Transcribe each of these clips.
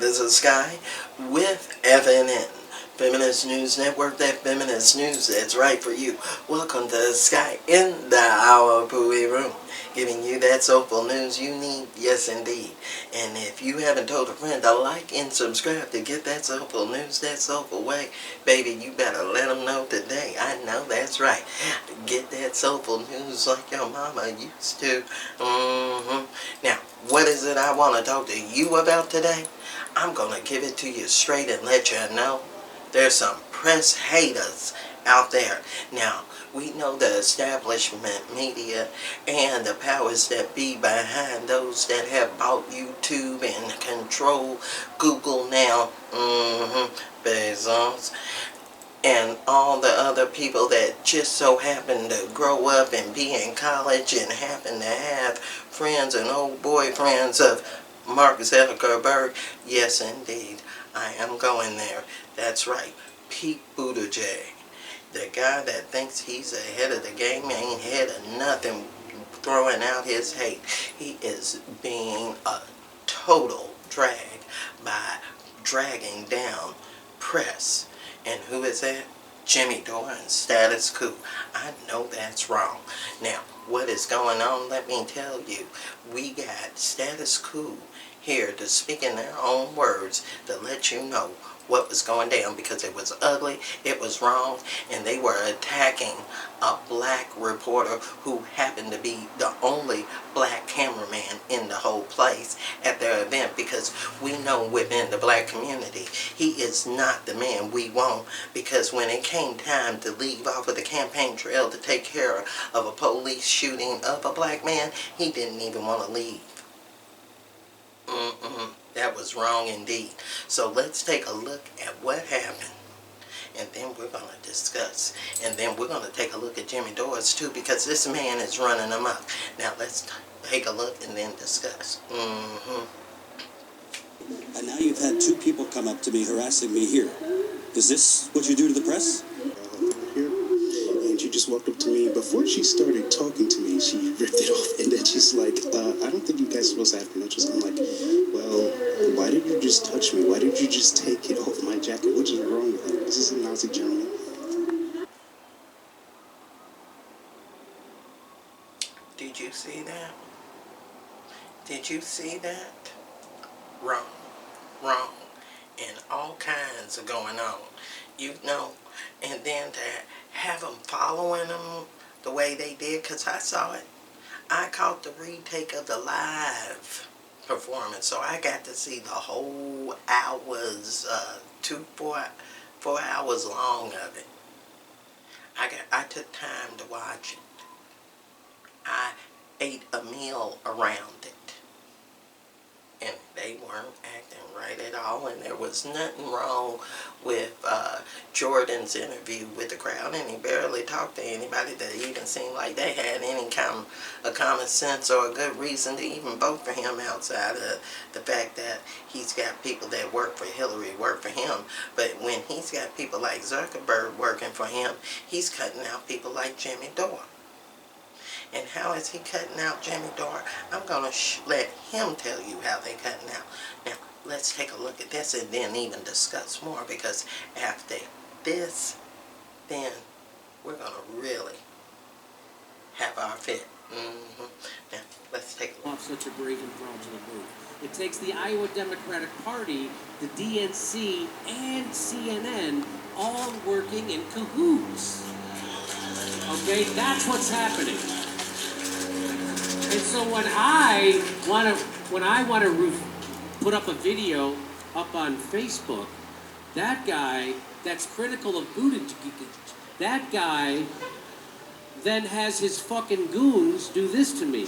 This is Skye with FNN. Feminist News Network, that feminist news that's right for you. Welcome to Skye in the Our Pooey Room, giving you that soulful news you need, yes indeed. And if you haven't told a friend to like and subscribe to get that soulful news that soulful way, baby, you better let them know today. I know that's right. Get that soulful news like your mama used to. Now, what is it I want to talk to you about today? I'm going to give it to you straight and let you know there's some press haters out there. Now, we know the establishment media and the powers that be behind those that have bought YouTube and control Google now, Bezos, and all the other people that just so happen to grow up and be in college and happen to have friends and old boyfriends of Mark Zuckerberg. Yes, indeed, I am going there. That's right, Pete Buttigieg, the guy that thinks he's ahead of the game, ain't ahead of nothing, throwing out his hate. He is being a total drag by dragging down press. And who is that? Jimmy Dore and Status Coup. I know that's wrong. Now, what is going on? Let me tell you. We got Status Coup here to speak in their own words to let you know what was going down, because it was ugly, it was wrong, and they were attacking a black reporter who happened to be the only black cameraman in the whole place at their event, because we know within the black community he is not the man we want, because when it came time to leave off of the campaign trail to take care of a police shooting of a black man, he didn't even want to leave. That was wrong indeed. So let's take a look at what happened, and then we're going to discuss. And then we're going to take a look at Jimmy Dore's too, because this man is running amok. Now let's take a look and then discuss. And now you've had two people come up to me harassing me here. Is this what you do to the press? Here, and she just walked up to me. Before she started talking to me, she ripped it off, and then she's like, I don't think you guys are supposed to have credentials. I'm like, well, why did you just touch me? Why did you just take it off my jacket? What is wrong with that? This is in Nazi Germany. Did you see that? Did you see that? Wrong. Wrong. And all kinds are going on. You know, and then to have them following them the way they did, because I saw it. I caught the retake of the live performance, so I got to see the whole hours, 4 hours long of it. I took time to watch it. I ate a meal around it, and they weren't acting right at all, and there was nothing wrong with Jordan's interview with the crowd, and he barely talked to anybody that even seemed like they had any kind of common sense or a good reason to even vote for him, outside of the fact that he's got people that work for Hillary work for him. But when he's got people like Zuckerberg working for him, he's cutting out people like Jimmy Dore. And how is he cutting out Jimmy Dore? I'm going to let him tell you how they're cutting out. Now, let's take a look at this and then even discuss more, because after this, then we're going to really have our fit. Now, let's take a look. Such a brazen fraudulent move. It takes the Iowa Democratic Party, the DNC, and CNN all working in cahoots. Okay, that's what's happening. And so when I want to put up a video up on Facebook, that guy that's critical of Buttigieg, that guy then has his fucking goons do this to me.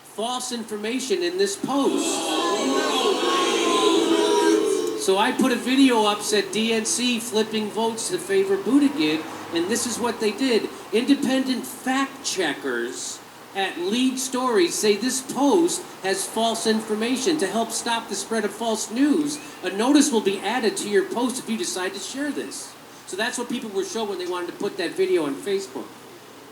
False information in this post. So I put a video up, said DNC flipping votes to favor Buttigieg, and this is what they did. Independent fact checkers at Lead Stories say this post has false information. To help stop the spread of false news, a notice will be added to your post if you decide to share this. So that's what people were showing when they wanted to put that video on Facebook.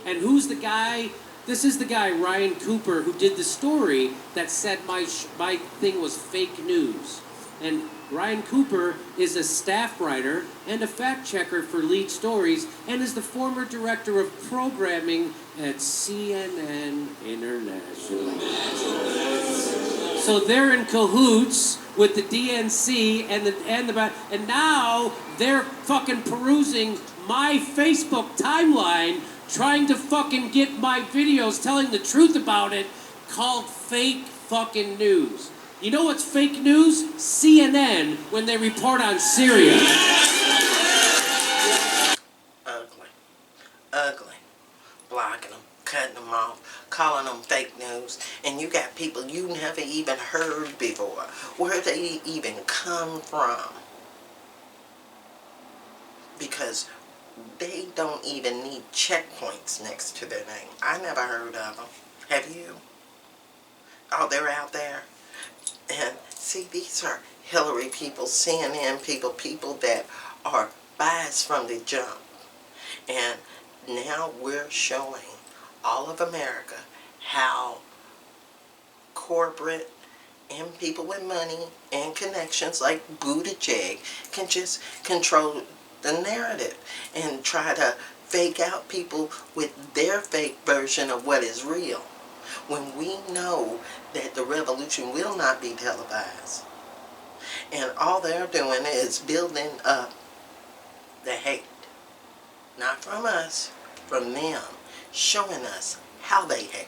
And who's the guy This is the guy, Ryan Cooper, who did the story that said my thing was fake news. And Ryan Cooper is a staff writer and a fact checker for Lead Stories and is the former director of programming at CNN International. So they're in cahoots with the DNC and now they're fucking perusing my Facebook timeline, trying to fucking get my videos telling the truth about it, called fake fucking news. You know what's fake news? CNN when they report on Syria. Ugly. Ugly. Blocking them, cutting them off, calling them fake news, and you got people you never even heard before. Where they even come from. Because they don't even need checkpoints next to their name. I never heard of them. Have you? Oh, they're out there. And see, these are Hillary people, CNN people, people that are biased from the jump. And now we're showing all of America how corporate and people with money and connections like Buttigieg can just control the narrative and try to fake out people with their fake version of what is real, when we know that the revolution will not be televised. And all they're doing is building up the hate. Not from us, from them, showing us how they hate.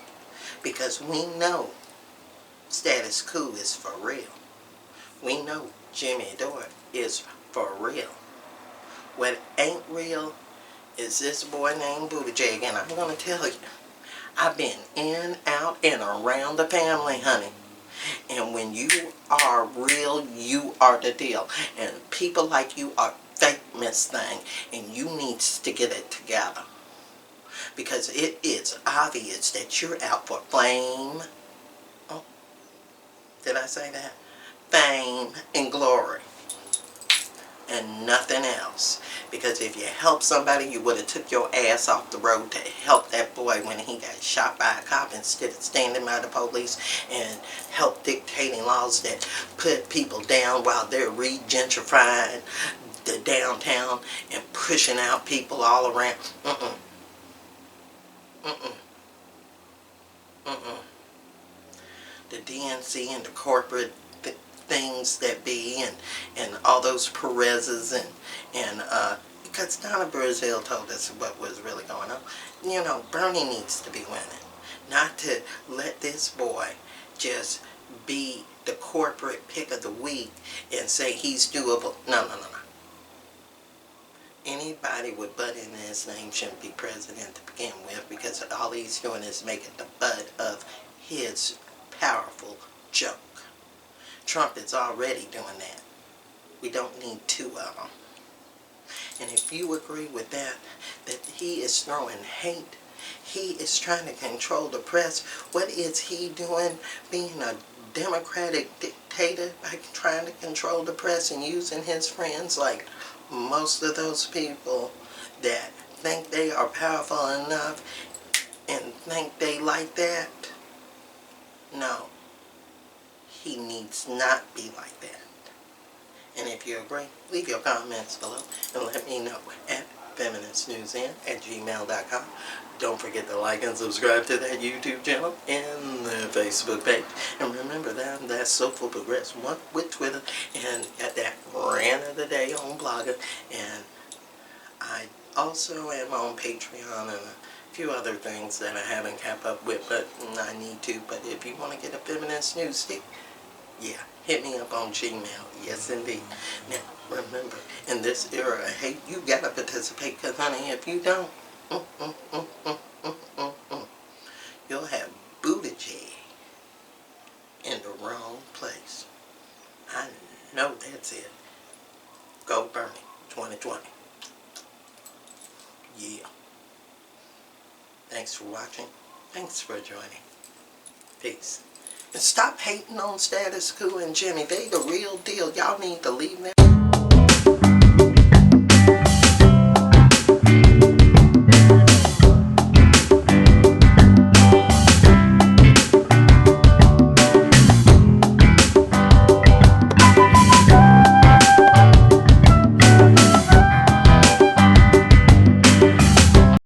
Because we know status quo is for real. We know Jimmy Dore is for real. What ain't real is this boy named Buttigieg, and I'm going to tell you, I've been in, out, and around the family, honey. And when you are real, you are the deal. And people like you are fake, Miss Thing, and you need to get it together. Because it is obvious that you're out for fame. Oh, did I say that? Fame and glory. And nothing else. Because if you help somebody, you would have took your ass off the road to help that boy when he got shot by a cop instead of standing by the police and help dictating laws that put people down while they're re-gentrifying the downtown and pushing out people all around. The DNC and the corporate things that be and all those Perez's and because Donna Brazil told us what was really going on. You know, Bernie needs to be winning. Not to let this boy just be the corporate pick of the week and say he's doable. No. Anybody with butt in his name shouldn't be president to begin with, because all he's doing is making the butt of his powerful joke. Trump is already doing that. We don't need two of them. And if you agree with that he is throwing hate, he is trying to control the press, what is he doing being a democratic dictator by trying to control the press and using his friends like most of those people that think they are powerful enough and think they like that? No. He needs not be like that. And if you agree, leave your comments below and let me know at FeministNewsN at gmail.com. Don't forget to like and subscribe to that YouTube channel and the Facebook page. And remember that that's Soulful Progress one with Twitter and at that rant of the day on Blogger. And I also am on Patreon and a few other things that I haven't kept up with, but I need to. But if you want to get a feminist news stick, yeah, hit me up on Gmail. Yes, indeed. Now, remember, in this era of hate, you gotta participate, because, honey, if you don't, you'll have Buttigieg in the wrong place. I know that's it. Go Bernie, 2020. Yeah. Thanks for watching. Thanks for joining. Peace. And stop hating on Status Quo and Jimmy. They the real deal. Y'all need to leave them.